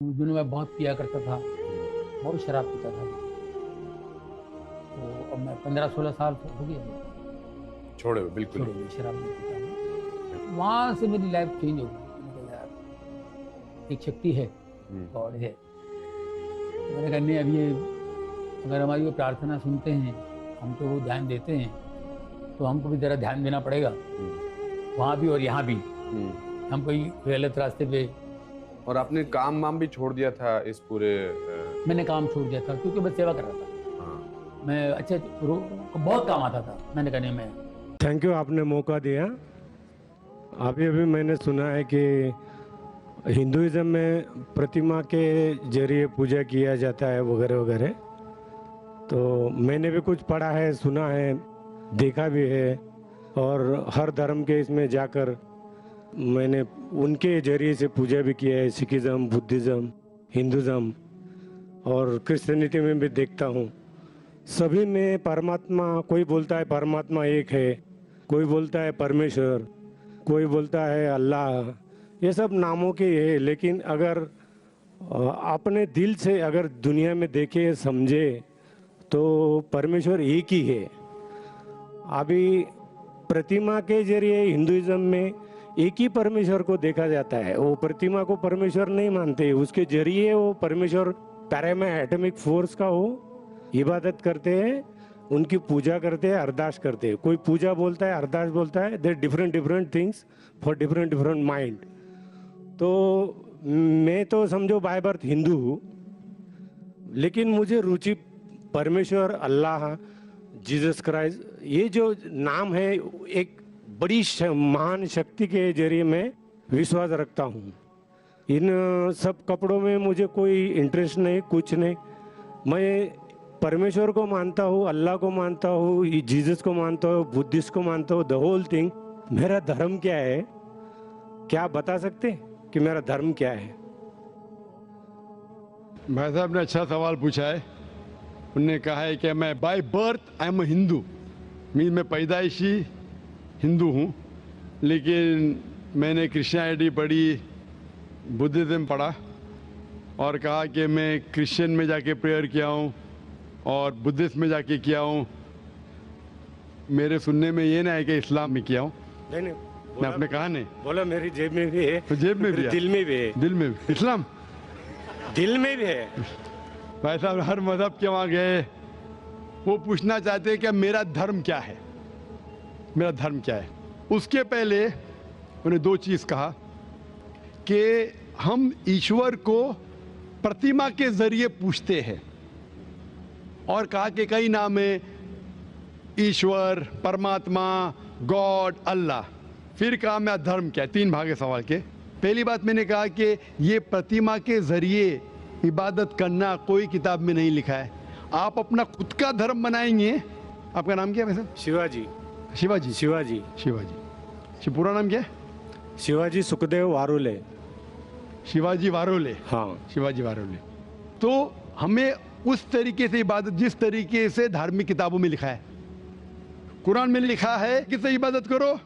उस दिनों मैं बहुत पिया करता था, बहुत शराब पीता था। तो अब मैं 15-16 साल हो गए छोड़े हुए बिल्कुल छोड़े हुए, शराब नहीं पीता हूँ। वहाँ से मेरी लाइफ चेंज हो गई। मैंने कहा यार एक शक्ति है, गॉड है। तो मैंने कहा नहीं, अब ये अगर हमारी वो प्रार्थना सुनते हैं, हम तो वो ध्यान देते हैं, तो हमको भी ज़रा ध्यान देना पड़ेगा, वहाँ भी और यहाँ भी। हम कोई गलत रास्ते पे। और आपने काम वाम भी छोड़ दिया था इस पूरे मैंने काम छोड़ दिया था क्योंकि मैं सेवा कर रहा था। हाँ। मैं अच्छे बहुत काम आता था। मैंने कहा नहीं, मैं थैंक यू, आपने मौका दिया। अभी अभी मैंने सुना है कि हिंदुइज्म में प्रतिमा के जरिए पूजा किया जाता है वगैरह वगैरह। तो मैंने भी कुछ पढ़ा है, सुना है, देखा भी है। और हर धर्म के इसमें जाकर मैंने उनके जरिए से पूजा भी किया है। सिखिज़्म, बुद्धिज़्म, हिंदुज़्म और क्रिश्चियनिटी में भी देखता हूँ। सभी में परमात्मा, कोई बोलता है परमात्मा एक है, कोई बोलता है परमेश्वर, कोई बोलता है अल्लाह। ये सब नामों के है, लेकिन अगर अपने दिल से अगर दुनिया में देखे समझे तो परमेश्वर एक ही है। अभी प्रतिमा के जरिए हिंदुइज्म में एक ही परमेश्वर को देखा जाता है। वो प्रतिमा को परमेश्वर नहीं मानते, उसके जरिए वो परमेश्वर पैरामा एटॉमिक फोर्स का वो इबादत करते हैं, उनकी पूजा करते हैं, अरदास करते हैं। कोई पूजा बोलता है, अरदास बोलता है। There different things for different mind. तो मैं तो समझो बाय बर्थ हिंदू हूँ, लेकिन मुझे रुचि परमेश्वर, अल्लाह, जीसस क्राइस्ट, ये जो नाम है, एक बड़ी महान शक्ति के जरिए मैं विश्वास रखता हूँ। इन सब कपड़ों में मुझे कोई इंटरेस्ट नहीं, कुछ नहीं। मैं परमेश्वर को मानता हूँ, अल्लाह को मानता हूँ, जीसस को मानता हूँ, बुद्धिस्ट को मानता हूँ, द होल थिंग। मेरा धर्म क्या है, क्या बता सकते कि मेरा धर्म क्या है? भाई साहब ने अच्छा सवाल पूछा है। उन्होंने कहा है कि मैं by birth I am Hindu, मैं पैदाइशी हिंदू हूँ, लेकिन मैंने क्रिश्चियनिटी पढ़ी, बुद्धिज़्म पढ़ा और कहा कि मैं क्रिश्चियन में जाके प्रेयर किया हूँ और बुद्धिस्ट में जाके किया हूँ। मेरे सुनने में ये ना है कि इस्लाम में किया हूँ। नहीं, मैं आपने कहा नहीं, बोला मेरी जेब में भी है, तो जेब में भी है, दिल में भी है, दिल में भी। इस्लाम दिल में भी है। भाई साहब हर मजहब के वहाँ गए, वो पूछना चाहते हैं कि मेरा धर्म क्या है, मेरा धर्म क्या है। उसके पहले उन्हें दो चीज़ कहा कि हम ईश्वर को प्रतिमा के जरिए पूछते हैं, और कहा कि कई नाम है, ईश्वर, परमात्मा, गॉड, अल्लाह। फिर कहा मेरा धर्म क्या है। तीन भाग है सवाल के। पहली बात मैंने कहा कि ये प्रतिमा के जरिए इबादत करना कोई किताब में नहीं लिखा है। आप अपना खुद का धर्म बनाएंगे। आपका नाम क्या है वैसे? शिवाजी। शिवाजी। शिवाजी। शिवाजी। पूरा नाम क्या है? शिवाजी सुखदेव वारोले। शिवाजी वारोले। हाँ, शिवाजी वारोले। तो हमें उस तरीके से इबादत, जिस तरीके से धार्मिक किताबों में लिखा है, कुरान में लिखा है किससे इबादत करो,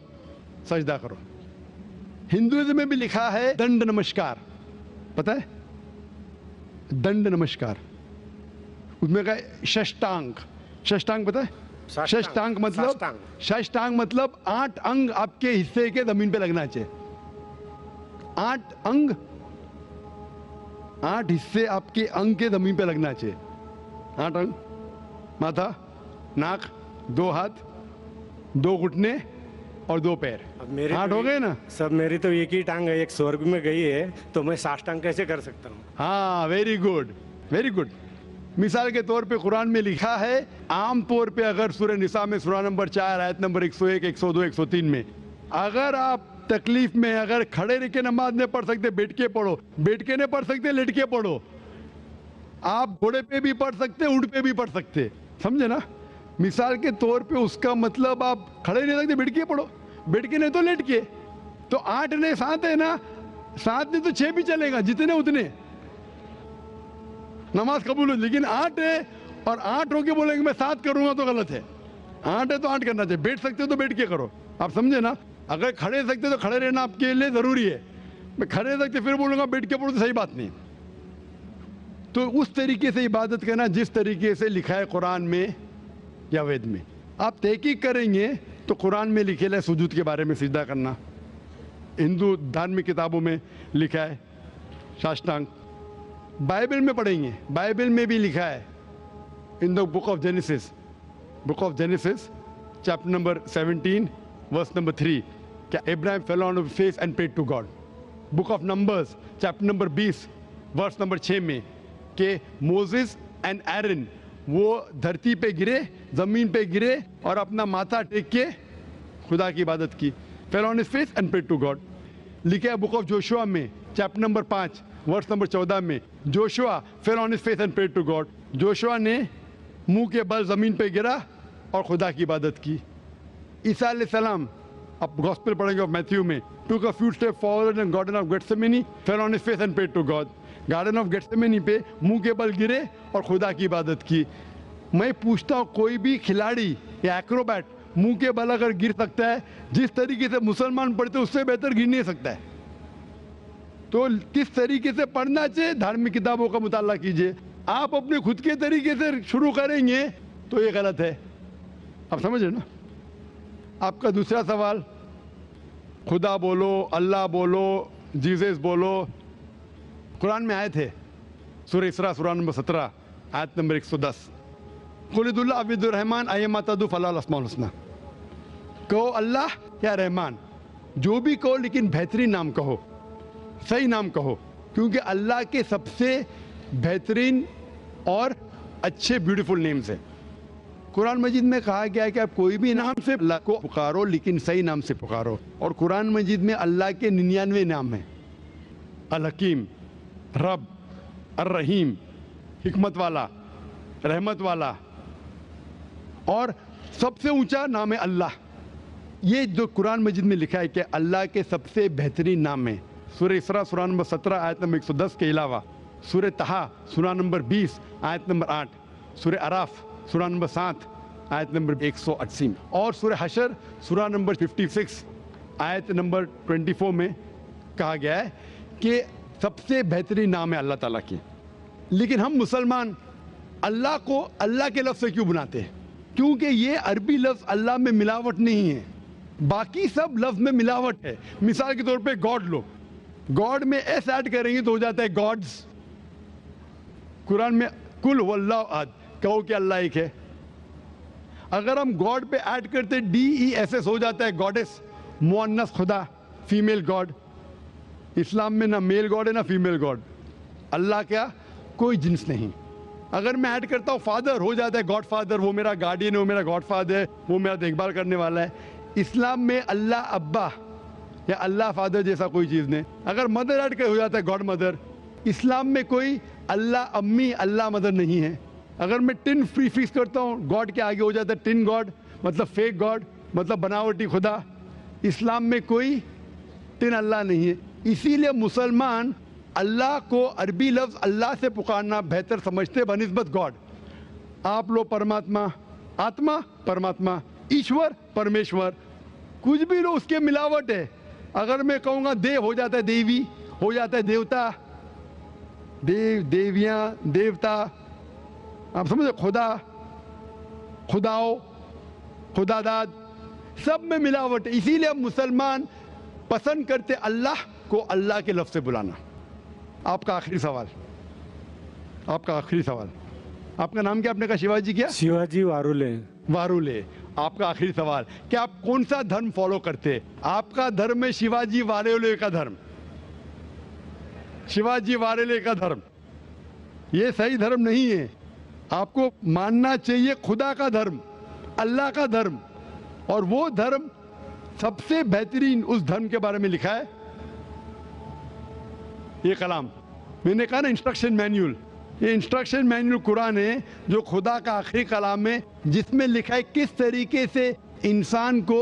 सजदा करो। हिंदुइज्म में भी लिखा है दंड नमस्कार, पता है? दंड नमस्कार। उसमें कहा षष्टांग। षष्टांग पता है? षष्टांग मतलब, षष्टांग मतलब 8 अंग आपके हिस्से के जमीन पे लगना चाहिए। 8 अंग, 8 हिस्से आपके अंग के जमीन पे लगना चाहिए। 8 अंग, माथा, नाक, 2 हाथ, 2 घुटने और 2 पैर। 8 हो गए ना? सब मेरी तो एक ही टांग है, एक स्वर्ग में गई है, तो मैं साष्टांग कैसे कर सकता हूँ? हाँ, वेरी गुड, वेरी गुड। मिसाल के तौर पे कुरान में लिखा है, आम तौर पे अगर सूरह निसा में सूरा नंबर 4 आयत नंबर 101, 102, 103 में, अगर आप तकलीफ में अगर खड़े रह के नमाज नहीं पढ़ सकते, बैठ के पढ़ो। बैठ के नहीं पढ़ सकते, लेट के पढ़ो। आप घोड़े पे भी पढ़ सकते, ऊंट पे भी पढ़ सकते, समझे ना? मिसाल के तौर पे उसका मतलब आप खड़े नहीं सकते, बैठ के पढ़ो, बैठ के नहीं तो लेट के। तो 8 ने 7 है ना, 7 नहीं तो 6 भी चलेगा, जितने उतने नमाज कबूल हो। लेकिन 8 है और 8 होके बोलेंगे मैं 7 करूंगा तो गलत है। 8 है तो 8 करना चाहिए। बैठ सकते हो तो बैठ के करो, आप समझे ना? अगर खड़े सकते तो खड़े रहना आपके लिए जरूरी है। मैं खड़े रह सकते फिर बोलूंगा बैठ के पढ़ो तो सही बात नहीं। तो उस तरीके से इबादत करना जिस तरीके से लिखा है कुरान में या वेद में। आप तहकीक करेंगे तो कुरान में लिखे है सुजूद के बारे में, सिजदा करना। हिंदू धार्मिक किताबों में लिखा है साष्टांग। बाइबल में पढ़ेंगे, बाइबल में भी लिखा है in the book of Genesis, chapter number 17 verse number 3, क्या Ibrahim fell on his face and prayed to God. Book of Numbers chapter number 20 verse number 6 में कि मोसेस एंड एरन वो धरती पे गिरे, जमीन पे गिरे और अपना माथा टेक के खुदा की इबादत की, fell on his face and prayed to God. लिखा है बुक ऑफ जोशुआ में चैप्टर नंबर 5 वर्स नंबर 14 में, Joshua fell on his face and prayed to God. Joshua ने मुंह के बल जमीन पे गिरा और खुदा की इबादत की। ईसा अलैहिस्सलाम, आप गॉस्पेल पढ़ेंगे ऑफ मैथ्यू में, took a few steps forward in garden of Gethsemane, fell on his face and prayed to God। Garden of Gethsemane पे मुंह के बल गिरे और खुदा की इबादत की। मैं पूछता हूँ, कोई भी खिलाड़ी या एक्रोबैट मुंह के बल अगर गिर सकता है, जिस तरीके से मुसलमान पढ़ते उससे बेहतर गिर नहीं सकता है। तो किस तरीके से पढ़ना चाहिए, धार्मिक किताबों का मुताला कीजिए। आप अपने खुद के तरीके से शुरू करेंगे तो ये गलत है। आप समझ रहे ना। आपका दूसरा सवाल, खुदा बोलो, अल्लाह बोलो, जीसस बोलो, कुरान में आए थे सूरह इसरा सूरह नंबर 17 आयत नंबर 110, कुलिदुल्ला अब्दुर रहमान अयमातदु फलाल अस्माउल हुस्ना। कहो अल्लाह या रहमान, जो भी कहो, लेकिन बेहतरीन नाम कहो, सही नाम कहो, क्योंकि अल्लाह के सबसे बेहतरीन और अच्छे ब्यूटीफुल नेम्स हैं। कुरान मजीद में कहा गया है कि आप कोई भी नाम से अल्लाह को पुकारो, लेकिन सही नाम से पुकारो। और कुरान मजीद में अल्लाह के 99 नाम हैं, अल हकीम, रब, अर रहीम, हिकमत वाला, रहमत वाला, और सबसे ऊंचा नाम है अल्लाह। ये जो कुरान मजीद में लिखा है कि अल्लाह के सबसे बेहतरीन नाम है। सूरह इसरा सूरह नंबर 17 आयत नंबर 110 के अलावा सूरह तहा सूरह नंबर 20 आयत नंबर 8, सूरह अराफ सूरह नंबर 7 आयत नंबर 180 और सूरह हशर सूरह नंबर 56 आयत नंबर 24 में कहा गया है कि सबसे बेहतरीन नाम है अल्लाह ताला की। लेकिन हम मुसलमान अल्लाह को अल्लाह के लफ्ज़ से क्यों बुलाते हैं? क्योंकि ये अरबी लफ्ज़ अल्लाह में मिलावट नहीं है, बाकी सब लफ्ज़ में मिलावट है। मिसाल के तौर पे गॉड लो, गॉड में एस ऐड करेंगे तो हो जाता है गॉड्स। कुरान में कुल वल्लाहु अहद, कहो कि अल्लाह एक है। अगर हम गॉड पे ऐड करते DESS हो जाता है गॉडेस, मुअन्नस खुदा, फीमेल गॉड। इस्लाम में ना मेल गॉड है ना फीमेल गॉड। अल्लाह क्या, कोई जिन्स नहीं। अगर मैं ऐड करता हूँ फादर, हो जाता है गॉड फादर, वो मेरा गार्डियन है, वो मेरा गॉड फादर है, वो मेरा देखभाल करने वाला है। इस्लाम में अल्लाह अब्बा या अल्लाह फादर जैसा कोई चीज़ नहीं। अगर मदर ऐड कर हो जाता है गॉड मदर। इस्लाम में कोई अल्लाह अम्मी, अल्लाह मदर नहीं है। अगर मैं टिन प्रीफिक्स करता हूँ गॉड के आगे हो जाता है टिन गॉड, मतलब फेक गॉड, मतलब बनावटी खुदा। इस्लाम में कोई टिन अल्लाह नहीं है। इसीलिए मुसलमान अल्लाह को अरबी लफ्ज़ अल्लाह से पुकारना बेहतर समझते बनिस्बत गॉड। आप लोग परमात्मा, आत्मा परमात्मा, ईश्वर परमेश्वर, कुछ भी लो उसके मिलावट है। अगर मैं कहूँगा देव, हो जाता है देवी, हो जाता है देवता, देव, देवियाँ, देवता। आप समझे, खुदा, खुदाओ, खुदादाद, सब में मिलावट है। इसीलिए मुसलमान पसंद करते अल्लाह को अल्लाह के लफ्ज़ से बुलाना। आपका आखिरी सवाल, आपका आखिरी सवाल, आपका नाम क्या? आपने कहा शिवाजी क्या? शिवाजी वारुले। वारुले। आपका आखिरी सवाल, क्या आप कौन सा धर्म फॉलो करते? आपका धर्म है शिवाजी वारुले का धर्म, शिवाजी वारुले का धर्म। ये सही धर्म नहीं है। आपको मानना चाहिए खुदा का धर्म, अल्लाह का धर्म। और वो धर्म सबसे बेहतरीन, उस धर्म के बारे में लिखा है ये कलाम। मैंने कहा ना इंस्ट्रक्शन मैन्यूल, ये इंस्ट्रक्शन मैन्यूल कुरान है जो खुदा का आखिरी कलाम है, जिसमें लिखा है किस तरीके से इंसान को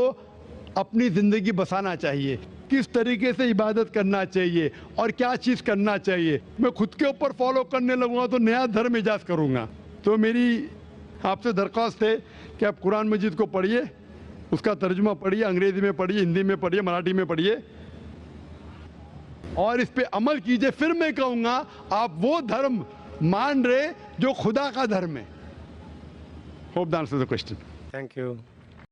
अपनी ज़िंदगी बसाना चाहिए, किस तरीके से इबादत करना चाहिए और क्या चीज़ करना चाहिए। मैं खुद के ऊपर फॉलो करने लगूंगा तो नया धर्म इजाज़ करूंगा। तो मेरी आपसे दरख्वास्त है कि आप कुरान मजीद को पढ़िए, उसका तर्जुमा पढ़िए, अंग्रेज़ी में पढ़िए, हिंदी में पढ़िए, मराठी में पढ़िए और इस पे अमल कीजिए। फिर मैं कहूँगा आप वो धर्म मान रहे जो खुदा का धर्म है। Hope the answer the question. Thank you.